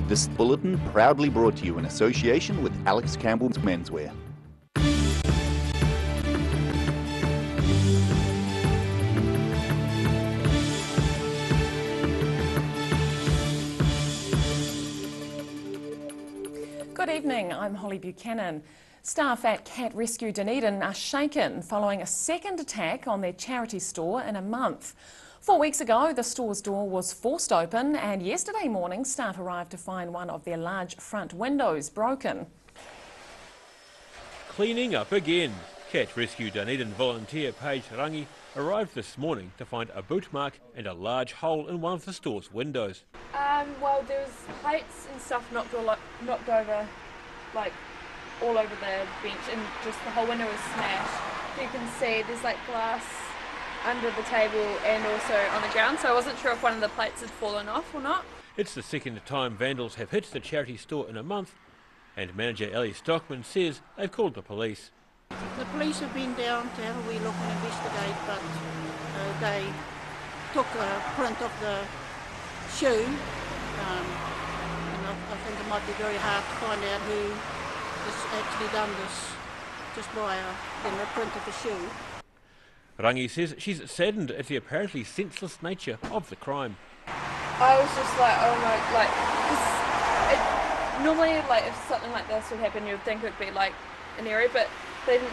This bulletin proudly brought to you in association with Alex Campbell's Menswear. Good evening, I'm Holly Buchanan. Staff at Cat Rescue Dunedin are shaken following a second attack on their charity store in a month. 4 weeks ago, the store's door was forced open, and yesterday morning staff arrived to find one of their large front windows broken. Cleaning up again. Cat Rescue Dunedin volunteer Paige Rangi arrived this morning to find a boot mark and a large hole in one of the store's windows. Well, there was plates and stuff knocked over, like all over the bench, and just the whole window was smashed. You can see there's like glass under the table and also on the ground, so I wasn't sure if one of the plates had fallen off or not. It's the second time vandals have hit the charity store in a month, and manager Ellie Stockman says they've called the police. The police have been down to have a wee look and investigate, but they took a print of the shoe, and I think it might be very hard to find out who has actually done this just by a print of the shoe. Rangi says she's saddened at the apparently senseless nature of the crime. I was just like, oh my, normally like if something like this would happen, you'd think it would be like an area, but they didn't,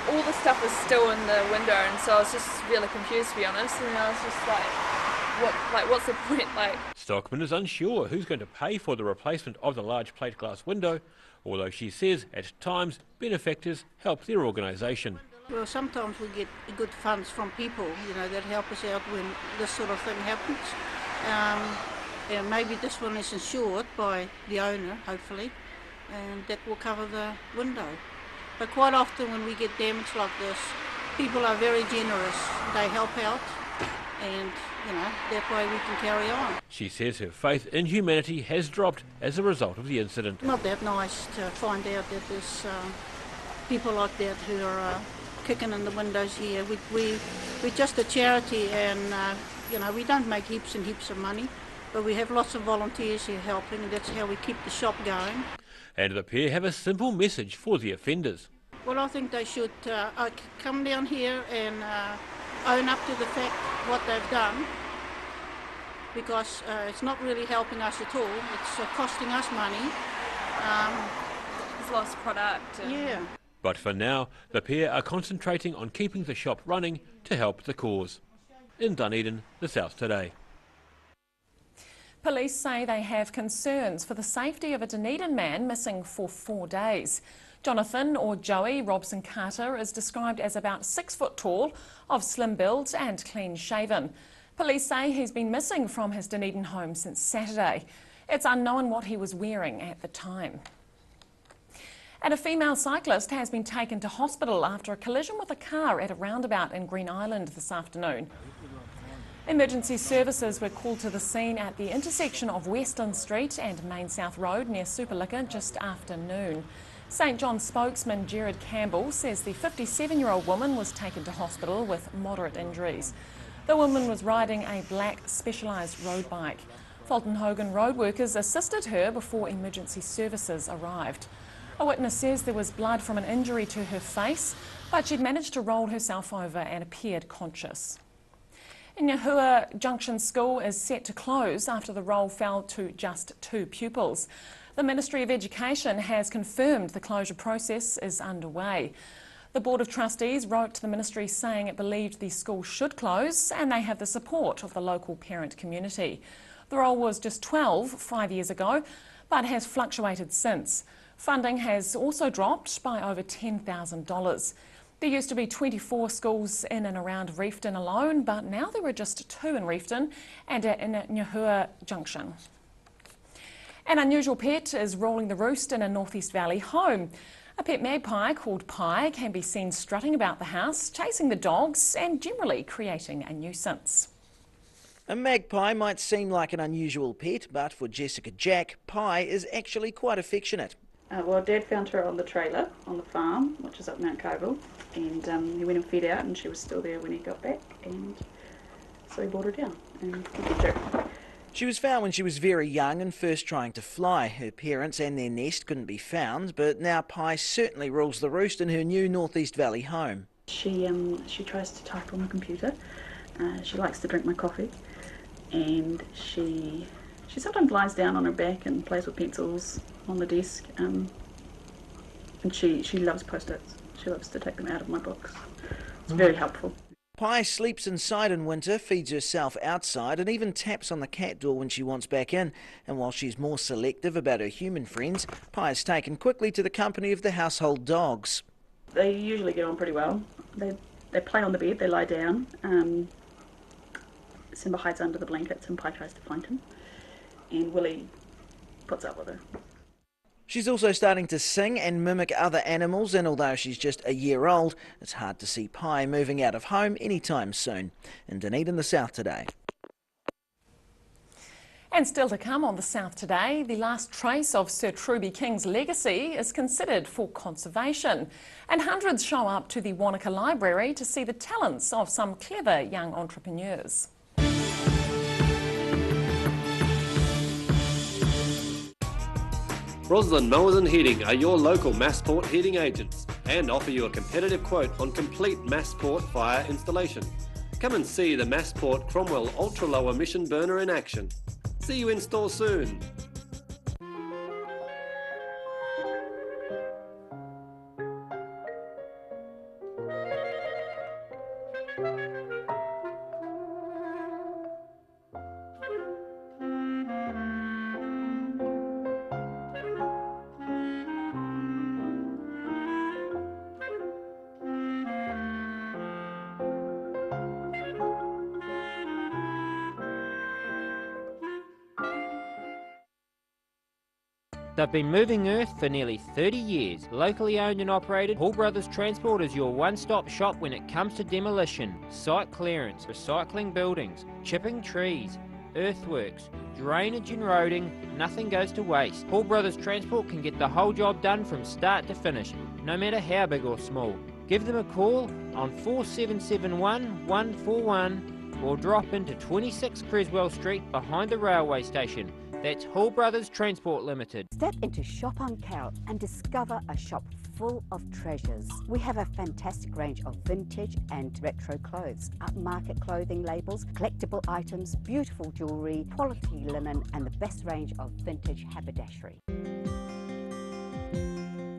all the stuff was still in the window, and so I was just really confused, to be honest, and I was just like, what's the point? Stockman is unsure who's going to pay for the replacement of the large plate glass window, although she says at times benefactors help their organisation. Well, sometimes we get good funds from people, that help us out when this sort of thing happens. And maybe this one is insured by the owner, hopefully, and that will cover the window. But quite often when we get damage like this, people are very generous. They help out, and that way we can carry on. She says her faith in humanity has dropped as a result of the incident. Not that nice to find out that there's people like that who are kicking in the windows here. We're just a charity, and we don't make heaps and heaps of money, but we have lots of volunteers here helping, and that's how we keep the shop going. And the pair have a simple message for the offenders. Well, I think they should come down here and own up to the fact what they've done, because it's not really helping us at all. It's costing us money. It's lost product. Yeah. But for now, the pair are concentrating on keeping the shop running to help the cause. In Dunedin, the South Today. Police say they have concerns for the safety of a Dunedin man missing for 4 days. Jonathan, or Joey Robson Carter, is described as about 6 foot tall, of slim build and clean shaven. Police say he's been missing from his Dunedin home since Saturday. It's unknown what he was wearing at the time. And a female cyclist has been taken to hospital after a collision with a car at a roundabout in Green Island this afternoon. Emergency services were called to the scene at the intersection of Western Street and Main South Road near Superliquor just after noon. St John spokesman Gerard Campbell says the 57-year-old woman was taken to hospital with moderate injuries. The woman was riding a black specialised road bike. Fulton Hogan road workers assisted her before emergency services arrived. A witness says there was blood from an injury to her face, but she'd managed to roll herself over and appeared conscious. Nyahua Junction School is set to close after the roll fell to just 2 pupils. The Ministry of Education has confirmed the closure process is underway. The Board of Trustees wrote to the Ministry saying it believed the school should close, and they have the support of the local parent community. The roll was just 12 5 years ago, but has fluctuated since. Funding has also dropped by over $10,000. There used to be 24 schools in and around Reefton alone, but now there are just 2 in Reefton and in Nyahua Junction. An unusual pet is ruling the roost in a North East Valley home. A pet magpie called Pie can be seen strutting about the house, chasing the dogs and generally creating a nuisance. A magpie might seem like an unusual pet, but for Jessica Jack, Pie is actually quite affectionate. Well, Dad found her on the trailer on the farm, which is up Mount Coval, and he went and fed out, and she was still there when he got back, and so he brought her down and he kept her. She was found when she was very young and first trying to fly. Her parents and their nest couldn't be found, but now Pi certainly rules the roost in her new North East Valley home. She tries to type on the computer. She likes to drink my coffee, and she sometimes lies down on her back and plays with pencils on the desk. And she loves post-its. She loves to take them out of my books. It's very helpful. Pi sleeps inside in winter, feeds herself outside, and even taps on the cat door when she wants back in. And while she's more selective about her human friends, Pi is taken quickly to the company of the household dogs. They usually get on pretty well. They play on the bed, they lie down. Simba hides under the blankets and Pi tries to find him. And Willie puts up with her. She's also starting to sing and mimic other animals, and although she's just a year old, it's hard to see Pi moving out of home anytime soon. In Dunedin, the South Today. And still to come on the South Today, the last trace of Sir Truby King's legacy is considered for conservation. And hundreds show up to the Wanaka Library to see the talents of some clever young entrepreneurs. Roslyn Mowers and Heating are your local Massport heating agents and offer you a competitive quote on complete Massport fire installation. Come and see the Massport Cromwell Ultra Low Emission Burner in action. See you in store soon. They've been moving earth for nearly 30 years. Locally owned and operated, Hall Brothers Transport is your one-stop shop when it comes to demolition, site clearance, recycling buildings, chipping trees, earthworks, drainage and roading. Nothing goes to waste. Hall Brothers Transport can get the whole job done from start to finish, no matter how big or small. Give them a call on 4771 141 or drop into 26 Creswell Street behind the railway station. That's Hall Brothers Transport Limited. Step into Shop on Carrot and discover a shop full of treasures. We have a fantastic range of vintage and retro clothes, upmarket clothing labels, collectible items, beautiful jewellery, quality linen and the best range of vintage haberdashery.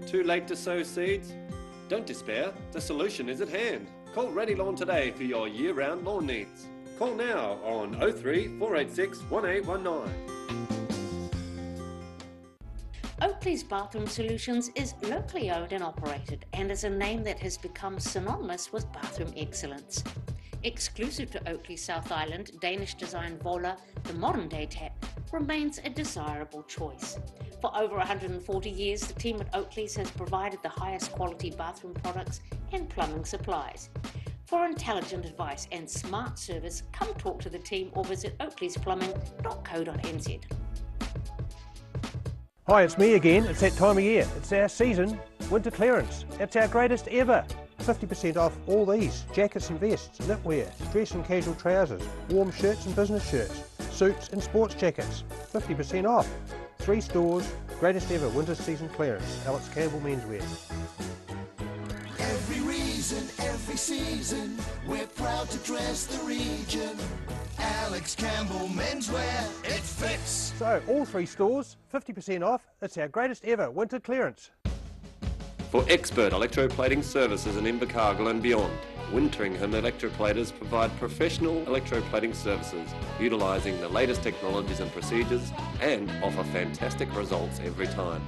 Too late to sow seeds? Don't despair, the solution is at hand. Call Ready Lawn today for your year-round lawn needs. Call now on 03 486 1819. Oakley's Bathroom Solutions is locally owned and operated and is a name that has become synonymous with bathroom excellence. Exclusive to Oakley South Island, Danish design Vola, the modern day tap, remains a desirable choice. For over 140 years, the team at Oakley's has provided the highest quality bathroom products and plumbing supplies. For intelligent advice and smart service, come talk to the team or visit oakleysplumbing.co.nz. Hi, it's me again. It's that time of year. It's our season, winter clearance. It's our greatest ever. 50% off all these: jackets and vests, knitwear, dress and casual trousers, warm shirts and business shirts, suits and sports jackets. 50% off. 3 stores, greatest ever winter season clearance. Alex Campbell Menswear. Every reason, every season, we're proud to dress the region. Alex Campbell Menswear, it fits. So, all 3 stores, 50% off. It's our greatest ever winter clearance. For expert electroplating services in Invercargill and beyond, Winteringham Electroplaters provide professional electroplating services, utilising the latest technologies and procedures, and offer fantastic results every time.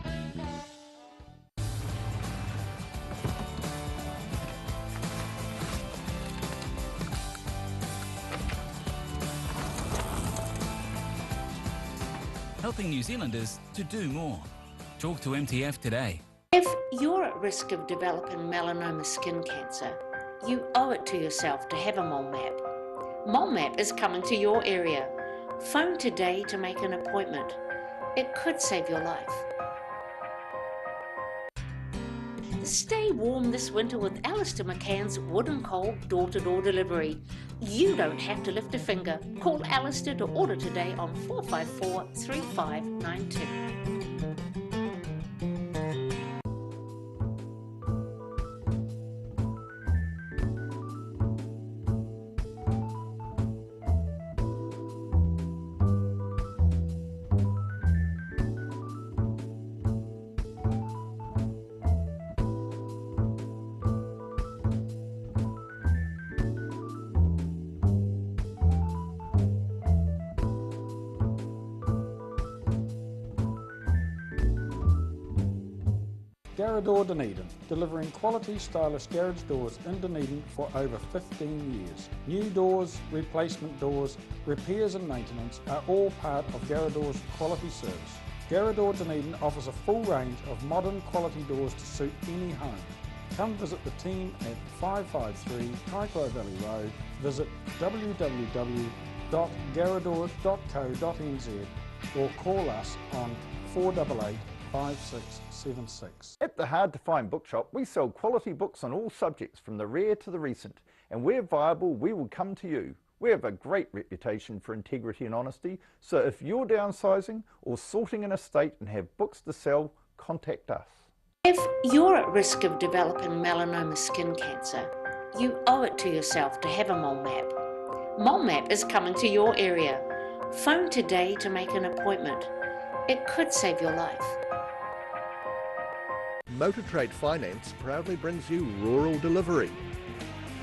Helping New Zealanders to do more. Talk to MTF today. If you're at risk of developing melanoma skin cancer, you owe it to yourself to have a mole map. Mole map is coming to your area. Phone today to make an appointment. It could save your life. Stay warm this winter with Alistair McCann's Wood and Coal door-to-door delivery. You don't have to lift a finger. Call Alistair to order today on 454 3592. Garage Dunedin, delivering quality stylish garage doors in Dunedin for over 15 years. New doors, replacement doors, repairs and maintenance are all part of Garage quality service. Garage Dunedin offers a full range of modern quality doors to suit any home. Come visit the team at 553 Kaikoura Valley Road. Visit www.garrador.co.nz or call us on 488 5676. At the Hard to Find Bookshop, we sell quality books on all subjects from the rare to the recent, and where viable, we will come to you. We have a great reputation for integrity and honesty, so if you're downsizing or sorting an estate and have books to sell, contact us. If you're at risk of developing melanoma skin cancer, you owe it to yourself to have a mole map. Mole map is coming to your area. Phone today to make an appointment. It could save your life. Motor Trade Finance proudly brings you Rural Delivery.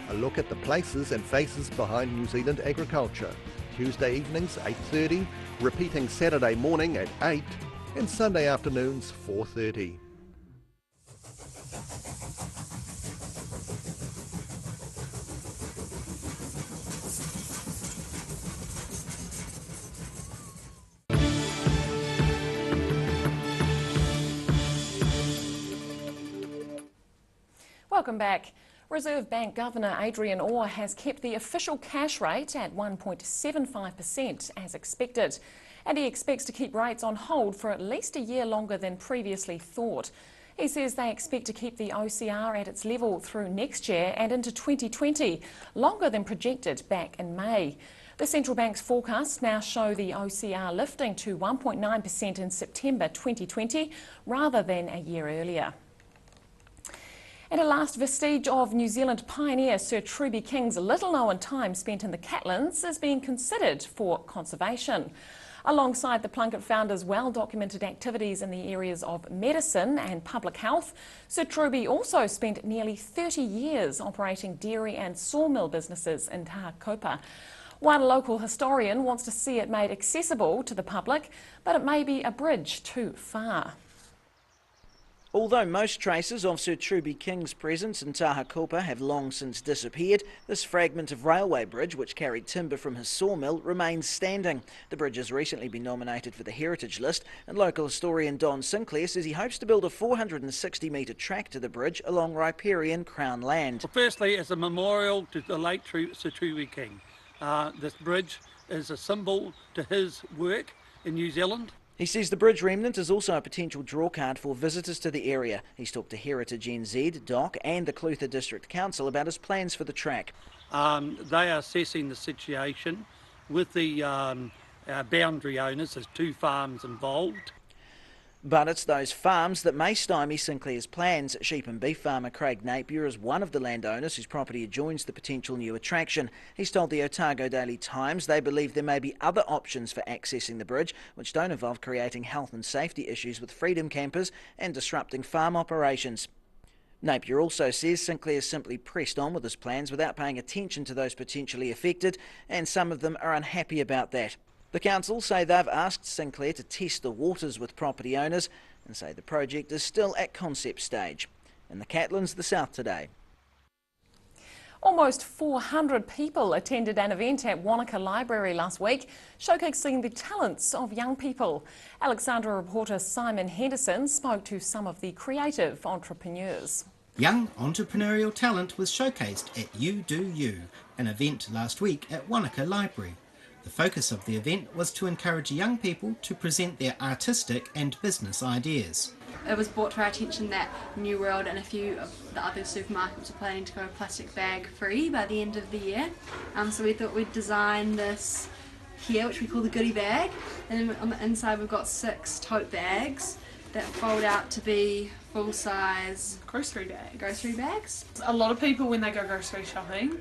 A look at the places and faces behind New Zealand agriculture. Tuesday evenings 8:30, repeating Saturday morning at 8 and Sunday afternoons 4:30. Welcome back. Reserve Bank Governor Adrian Orr has kept the official cash rate at 1.75% as expected, and he expects to keep rates on hold for at least a year longer than previously thought. He says they expect to keep the OCR at its level through next year and into 2020, longer than projected back in May. The central bank's forecasts now show the OCR lifting to 1.9% in September 2020 rather than a year earlier. And a last vestige of New Zealand pioneer Sir Truby King's little-known time spent in the Catlins is being considered for conservation. Alongside the Plunket founder's well-documented activities in the areas of medicine and public health, Sir Truby also spent nearly 30 years operating dairy and sawmill businesses in Tahakopa. One local historian wants to see it made accessible to the public, but it may be a bridge too far. Although most traces of Sir Truby King's presence in Tahakopa have long since disappeared, this fragment of railway bridge, which carried timber from his sawmill, remains standing. The bridge has recently been nominated for the Heritage List, and local historian Don Sinclair says he hopes to build a 460-metre track to the bridge along riparian Crown land. Well, firstly, as a memorial to the late Sir Truby King. This bridge is a symbol to his work in New Zealand. He says the bridge remnant is also a potential drawcard for visitors to the area. He's talked to Heritage NZ, DOC and the Clutha District Council about his plans for the track. They are assessing the situation with the boundary owners. There's 2 farms involved. But it's those farms that may stymie Sinclair's plans. Sheep and beef farmer Craig Napier is one of the landowners whose property adjoins the potential new attraction. He's told the Otago Daily Times they believe there may be other options for accessing the bridge, which don't involve creating health and safety issues with freedom campers and disrupting farm operations. Napier also says Sinclair simply pressed on with his plans without paying attention to those potentially affected, and some of them are unhappy about that. The council say they've asked Sinclair to test the waters with property owners and say the project is still at concept stage. In the Catlins, the South Today. Almost 400 people attended an event at Wanaka Library last week, showcasing the talents of young people. Alexandra reporter Simon Henderson spoke to some of the creative entrepreneurs. Young entrepreneurial talent was showcased at You Do You, an event last week at Wanaka Library. The focus of the event was to encourage young people to present their artistic and business ideas. It was brought to our attention that New World and a few of the other supermarkets are planning to go plastic bag free by the end of the year. So we thought we'd design this here, which we call the goodie bag, and then on the inside we've got 6 tote bags that fold out to be full-size grocery bags. A lot of people, when they go grocery shopping,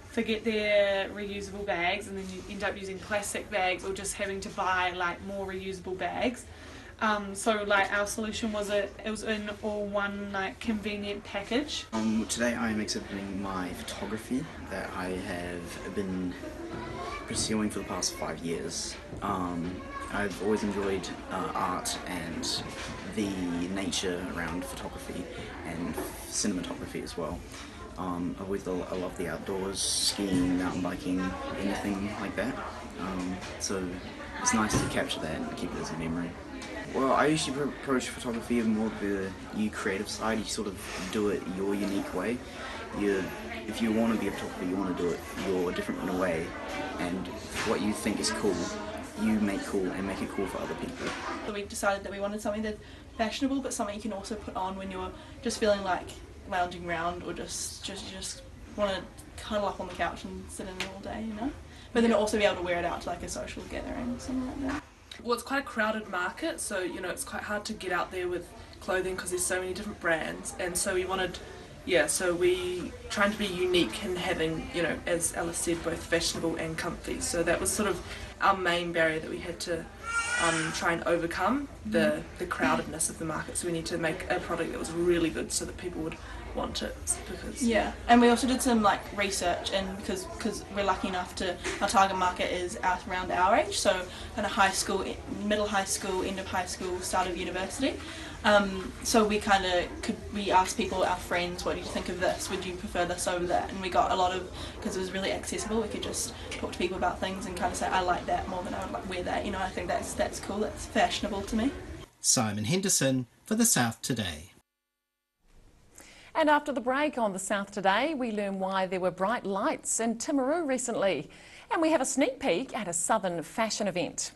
forget their reusable bags, and then you end up using plastic bags or just having to buy like more reusable bags. So like our solution was it was in all one like convenient package. Today I am exhibiting my photography that I have been pursuing for the past 5 years. I've always enjoyed art and the nature around photography and cinematography as well. I love the outdoors, skiing, mountain biking, anything like that. So it's nice to capture that and keep it as a memory. Well, I usually approach photography of more of the creative side. You sort of do it your unique way. If you want to be a photographer, you want to do it your different way, and what you think is cool, you make cool and make it cool for other people. So we decided that we wanted something that's fashionable, but something you can also put on when you're just feeling like lounging around, or just want to cuddle up on the couch and sit in it all day, you know. But then also be able to wear it out to like a social gathering or something like that. Well, it's quite a crowded market, so you know it's quite hard to get out there with clothing because there's so many different brands, and so we wanted. Yeah, so we trying to be unique in having, you know, as Alice said, both fashionable and comfy. So that was sort of our main barrier that we had to try and overcome, the crowdedness of the market. So we need to make a product that was really good so that people would want it. Because yeah, and we also did some like research, and because we're lucky enough to, our target market is around our age, so kind of high school, middle high school, end of high school, start of university. So we asked people, our friends, what do you think of this? Would you prefer this over that? And we got a lot of, because it was really accessible, we could just talk to people about things and kind of say, I like that more than I would like wear that. You know, I think that's cool, that's fashionable to me. Simon Henderson for The South Today. And after the break on The South Today, we learn why there were bright lights in Timaru recently. And we have a sneak peek at a southern fashion event.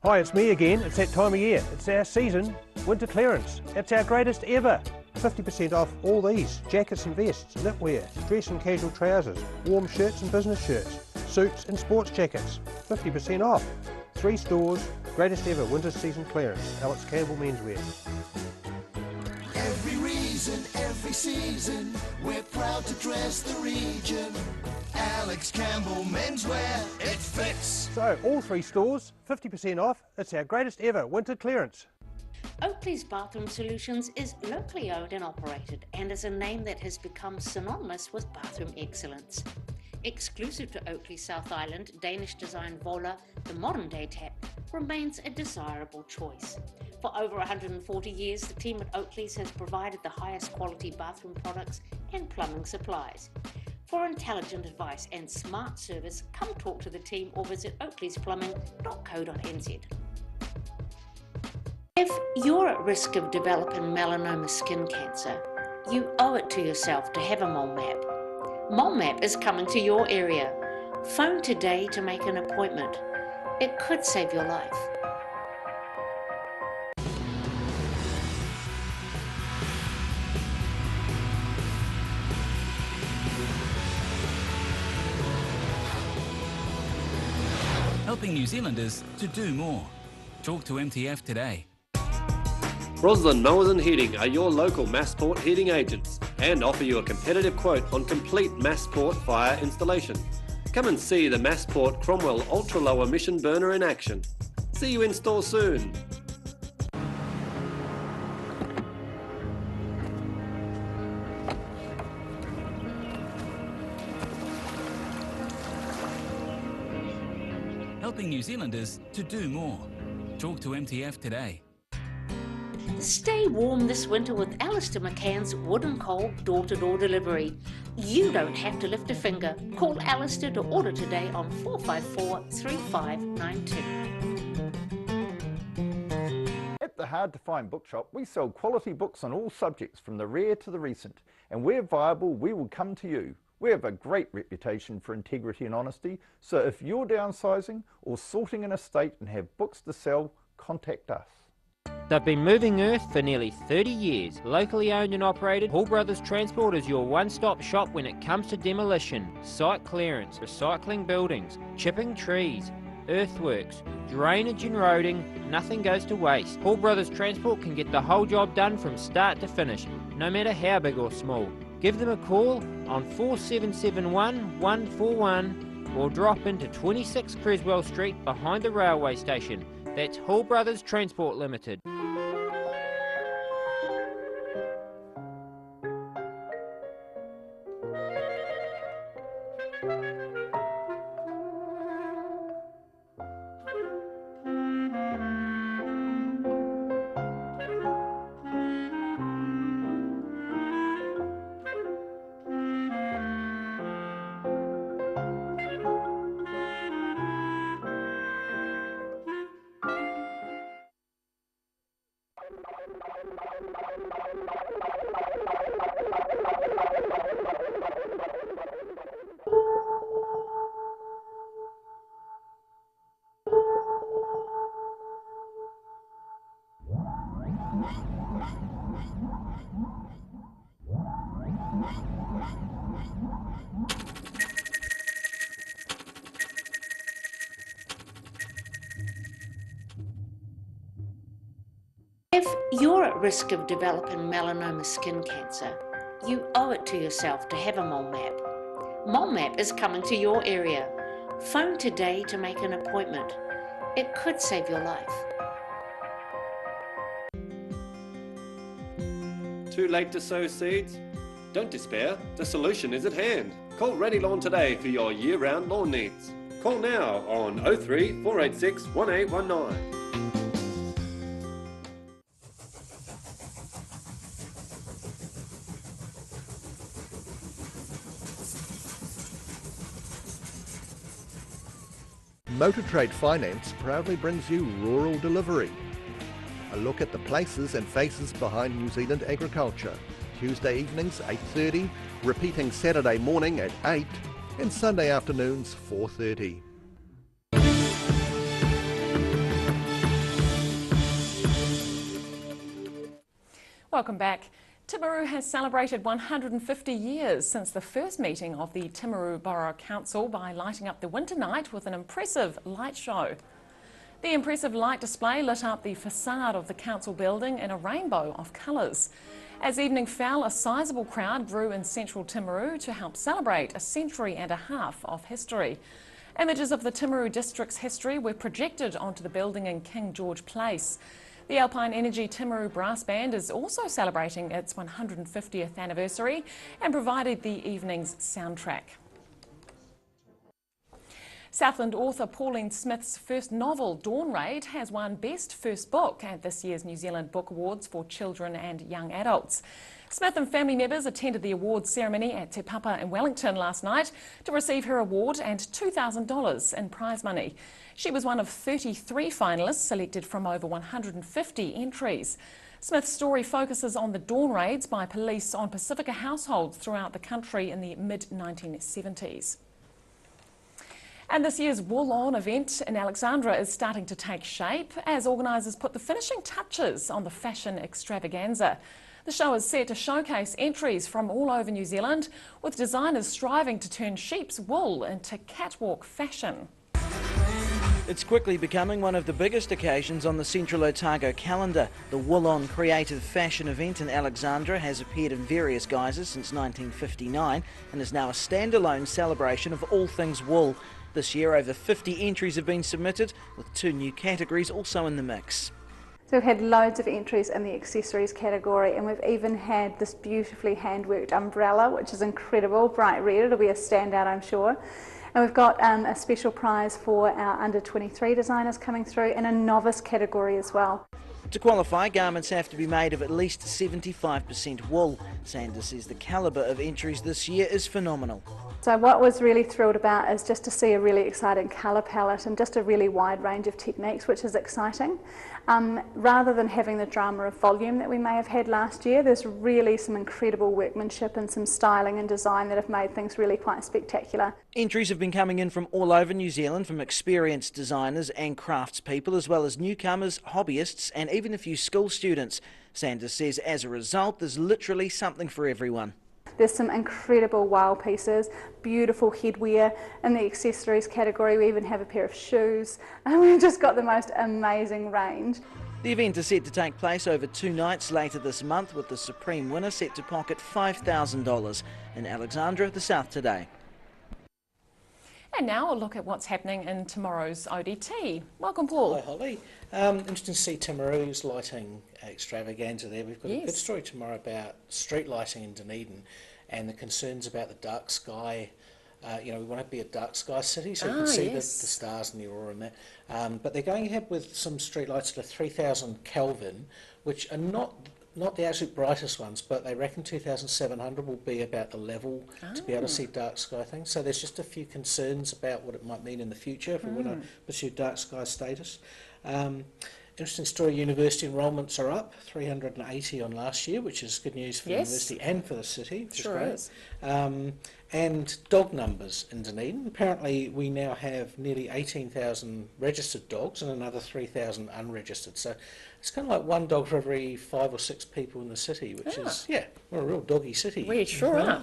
Hi, it's me again. It's that time of year. It's our season, winter clearance. It's our greatest ever. 50% off all these: jackets and vests, knitwear, dress and casual trousers, warm shirts and business shirts, suits and sports jackets. 50% off. 3 stores, greatest ever winter season clearance. Alex Campbell Menswear. Every reason, every season, we're proud to dress the region. Alex Campbell Menswear, it fits. So, all 3 stores, 50% off. It's our greatest ever winter clearance. Oakley's Bathroom Solutions is locally owned and operated, and is a name that has become synonymous with bathroom excellence. Exclusive to Oakley South Island, Danish design Vola, the modern day tap, remains a desirable choice. For over 140 years, the team at Oakley's has provided the highest quality bathroom products and plumbing supplies. For intelligent advice and smart service, come talk to the team or visit oakleysplumbing.co.nz. If you're at risk of developing melanoma skin cancer, you owe it to yourself to have a mole map. Mole Map is coming to your area. Phone today to make an appointment. It could save your life. Helping New Zealanders to do more. Talk to MTF today. Roslyn Mowers and Heating are your local Massport heating agents and offer you a competitive quote on complete Massport fire installation. Come and see the Massport Cromwell Ultra Low Emission Burner in action. See you in store soon. Helping New Zealanders to do more. Talk to MTF today. Stay warm this winter with Alistair McCann's Wood and Coal door-to-door delivery. You don't have to lift a finger. Call Alistair to order today on 454-3592. At the hard-to-find bookshop, we sell quality books on all subjects from the rare to the recent. And where viable, we will come to you. We have a great reputation for integrity and honesty, so if you're downsizing or sorting an estate and have books to sell, contact us. They've been moving earth for nearly 30 years. Locally owned and operated, Hall Brothers Transport is your one-stop shop when it comes to demolition, site clearance, recycling buildings, chipping trees, earthworks, drainage and roading. Nothing goes to waste. Hall Brothers Transport can get the whole job done from start to finish, no matter how big or small. Give them a call on 4771 141 or drop into 26 Creswell Street behind the railway station. That's Hall Brothers Transport Limited. If you're at risk of developing melanoma skin cancer, you owe it to yourself to have a mole map. Mole map is coming to your area. Phone today to make an appointment. It could save your life. Too late to sow seeds? Don't despair, the solution is at hand. Call Ready Lawn today for your year-round lawn needs. Call now on 03 486 1819. Motor Trade Finance proudly brings you Rural Delivery. A look at the places and faces behind New Zealand agriculture. Tuesday evenings 8:30, repeating Saturday morning at 8 and Sunday afternoons 4:30. Welcome back. Timaru has celebrated 150 years since the first meeting of the Timaru Borough Council by lighting up the winter night with an impressive light show. The impressive light display lit up the facade of the council building in a rainbow of colours. As evening fell, a sizable crowd grew in central Timaru to help celebrate a century and a half of history. Images of the Timaru district's history were projected onto the building in King George Place. The Alpine Energy Timaru Brass Band is also celebrating its 150th anniversary and provided the evening's soundtrack. Southland author Pauline Smith's first novel, Dawn Raid, has won Best First Book at this year's New Zealand Book Awards for children and young adults. Smith and family members attended the awards ceremony at Te Papa in Wellington last night to receive her award and $2,000 in prize money. She was one of 33 finalists selected from over 150 entries. Smith's story focuses on the dawn raids by police on Pacifica households throughout the country in the mid-1970s. And this year's Wool On event in Alexandra is starting to take shape as organisers put the finishing touches on the fashion extravaganza. The show is set to showcase entries from all over New Zealand, with designers striving to turn sheep's wool into catwalk fashion. It's quickly becoming one of the biggest occasions on the Central Otago calendar. The Wool On creative fashion event in Alexandra has appeared in various guises since 1959 and is now a standalone celebration of all things wool. This year, over 50 entries have been submitted, with 2 new categories also in the mix. So we've had loads of entries in the accessories category, and we've even had this beautifully hand-worked umbrella, which is incredible, bright red. It'll be a standout, I'm sure. And we've got a special prize for our under 23 designers coming through, and a novice category as well. To qualify, garments have to be made of at least 75% wool. Sanders says the calibre of entries this year is phenomenal. So what was really thrilled about is just to see a really exciting colour palette and just a really wide range of techniques, which is exciting. Rather than having the drama of volume that we may have had last year, there's really some incredible workmanship and some styling and design that have made things really quite spectacular. Entries have been coming in from all over New Zealand, from experienced designers and craftspeople, as well as newcomers, hobbyists and even a few school students. Sanders says as a result, there's literally something for everyone. There's some incredible wow pieces, beautiful headwear. In the accessories category, we even have a pair of shoes, and we've just got the most amazing range. The event is set to take place over 2 nights later this month, with the supreme winner set to pocket $5,000. In Alexandra, the South Today. And now a look at what's happening in tomorrow's ODT. Welcome, Paul. Hi, Holly. Interesting to see Timaru's lighting extravaganza there. We've got a good story tomorrow about street lighting in Dunedin and the concerns about the dark sky. We want to be a dark sky city, so you can see the stars and the aurora and that. But they're going ahead with some street lights that are 3,000 Kelvin, which are not the absolute brightest ones, but they reckon 2,700 will be about the level to be able to see dark sky things. So there's just a few concerns about what it might mean in the future if we want to pursue dark sky status. Interesting story, university enrolments are up, 380 on last year, which is good news for the university and for the city, which is great. And dog numbers in Dunedin. Apparently we now have nearly 18,000 registered dogs and another 3,000 unregistered. So it's kind of like one dog for every 5 or 6 people in the city, which is, we're a real doggy city. We sure are.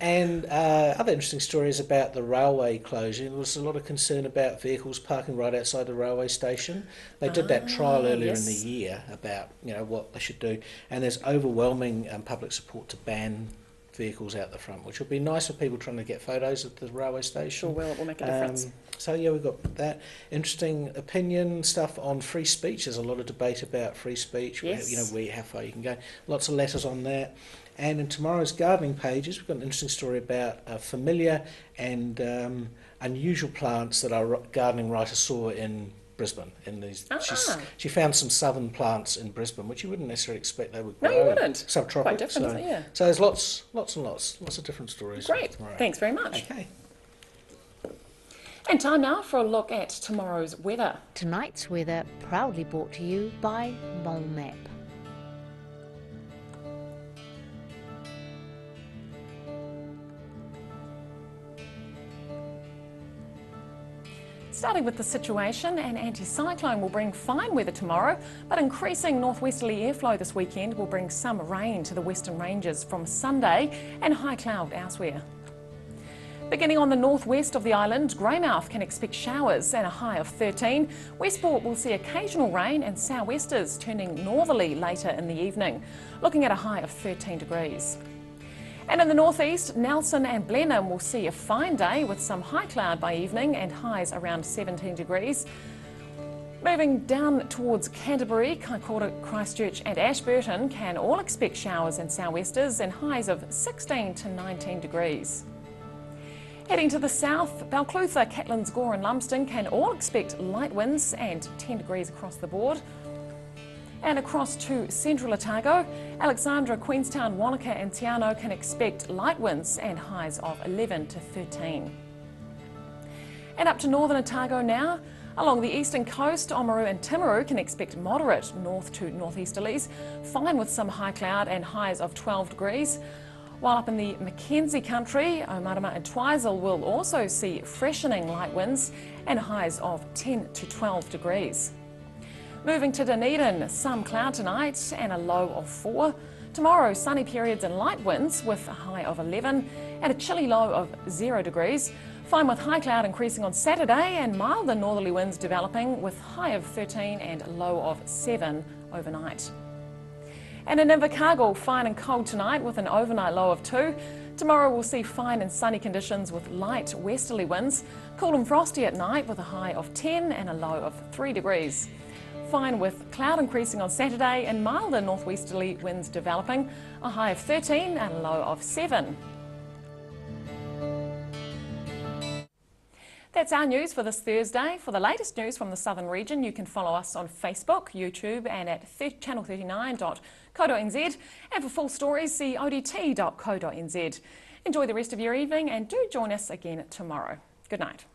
And other interesting stories about the railway closing. There was a lot of concern about vehicles parking right outside the railway station. They did that trial earlier in the year about what they should do, and there's overwhelming public support to ban vehicles out the front, which will be nice for people trying to get photos at the railway station. Sure will, it will make a difference. So yeah, we've got that. Interesting opinion stuff on free speech. There's a lot of debate about free speech, how far you can go. Lots of letters on that. And in tomorrow's gardening pages, we've got an interesting story about familiar and unusual plants that our gardening writer saw in Brisbane. She found some southern plants in Brisbane, which you wouldn't necessarily expect they would grow. No, you wouldn't. Subtropic. Quite different, So there's lots of different stories. Great. Thanks very much. Okay. And time now for a look at tomorrow's weather. Tonight's weather proudly brought to you by Mole Map. Starting with the situation, an anticyclone will bring fine weather tomorrow, but increasing northwesterly airflow this weekend will bring some rain to the Western Ranges from Sunday and high cloud elsewhere. Beginning on the northwest of the island, Greymouth can expect showers and a high of 13. Westport will see occasional rain and sou'westers turning northerly later in the evening, looking at a high of 13 degrees. And in the northeast, Nelson and Blenheim will see a fine day with some high cloud by evening and highs around 17 degrees. Moving down towards Canterbury, Kaikoura, Christchurch and Ashburton can all expect showers and sou'westers and highs of 16 to 19 degrees. Heading to the south, Balclutha, Catlins Gore and Lumsden can all expect light winds and 10 degrees across the board. And across to central Otago, Alexandra, Queenstown, Wanaka and Te Anau can expect light winds and highs of 11 to 13. And up to northern Otago now, along the eastern coast, Oamaru and Timaru can expect moderate north to northeasterlies, fine with some high cloud and highs of 12 degrees. While up in the Mackenzie country, Omarama and Twizel will also see freshening light winds and highs of 10 to 12 degrees. Moving to Dunedin, some cloud tonight and a low of 4. Tomorrow, sunny periods and light winds with a high of 11 and a chilly low of 0 degrees. Fine with high cloud increasing on Saturday and milder northerly winds developing with high of 13 and low of 7 overnight. And in Invercargill, fine and cold tonight with an overnight low of 2. Tomorrow we'll see fine and sunny conditions with light westerly winds. Cool and frosty at night with a high of 10 and a low of 3 degrees. Fine with cloud increasing on Saturday and milder northwesterly winds developing, a high of 13 and a low of 7. That's our news for this Thursday. For the latest news from the southern region, you can follow us on Facebook, YouTube and at channel39.co.nz. And for full stories, see odt.co.nz. Enjoy the rest of your evening and do join us again tomorrow. Good night.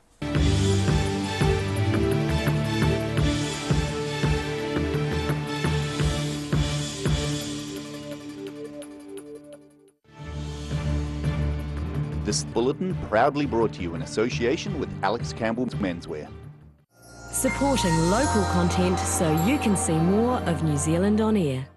This bulletin proudly brought to you in association with Alex Campbell's Menswear. Supporting local content so you can see more of New Zealand on air.